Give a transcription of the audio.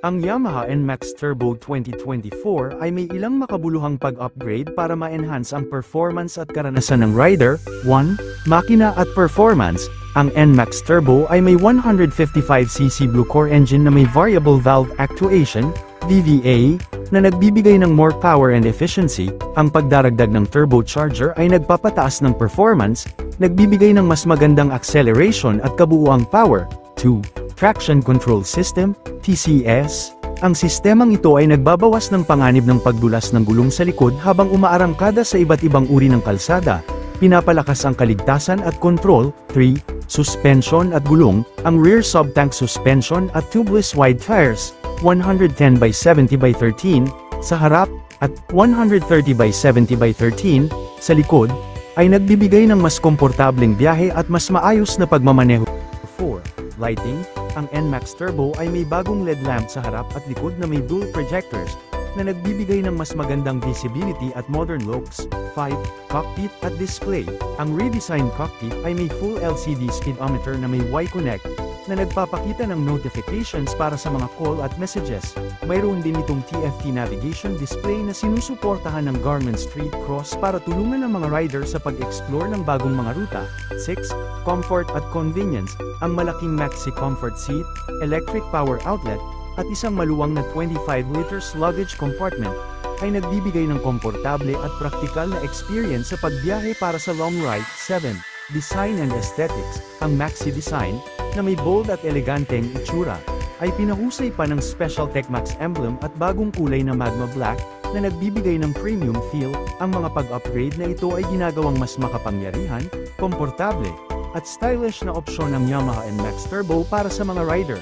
Ang Yamaha NMAX Turbo 2024 ay may ilang makabuluhang pag-upgrade para ma-enhance ang performance at karanasan ng rider. 1. Makina at performance. Ang NMAX Turbo ay may 155cc Blue Core engine na may variable valve actuation, VVA, na nagbibigay ng more power and efficiency. Ang pagdaragdag ng turbocharger ay nagpapataas ng performance, nagbibigay ng mas magandang acceleration at kabuuang power. 2. Traction Control System, TCS. Ang sistemang ito ay nagbabawas ng panganib ng pagdulas ng gulong sa likod habang umaarangkada sa iba't ibang uri ng kalsada, pinapalakas ang kaligtasan at kontrol. 3. Suspension at gulong. Ang rear sub-tank suspension at tubeless wide tires, 110/70/13, sa harap, at 130/70/13, sa likod, ay nagbibigay ng mas komportableng biyahe at mas maayos na pagmamaneho. 4. Lighting. Ang NMAX Turbo ay may bagong LED lamp sa harap at likod na may dual projectors, na nagbibigay ng mas magandang visibility at modern looks. 5. Cockpit at display. Ang redesigned cockpit ay may full LCD speedometer na may Y-Connect, na nagpapakita ng notifications para sa mga call at messages. Mayroon din itong TFT navigation display na sinusuportahan ng Garmin Street Cross para tulungan ang mga rider sa pag-explore ng bagong mga ruta. 6. Comfort at convenience. Ang malaking Maxi Comfort seat, electric power outlet, at isang maluwang na 25 liters luggage compartment, ay nagbibigay ng komportable at praktikal na experience sa pagbiyahe para sa long ride. 7. Design and aesthetics. Ang Maxi design, na may bold at eleganteng itsura, ay pinahusay pa ng Special TechMax emblem at bagong kulay na Magma Black, na nagbibigay ng premium feel. Ang mga pag-upgrade na ito ay ginagawang mas makapangyarihan, komportable, at stylish na opsyon ng Yamaha NMAX Turbo para sa mga rider.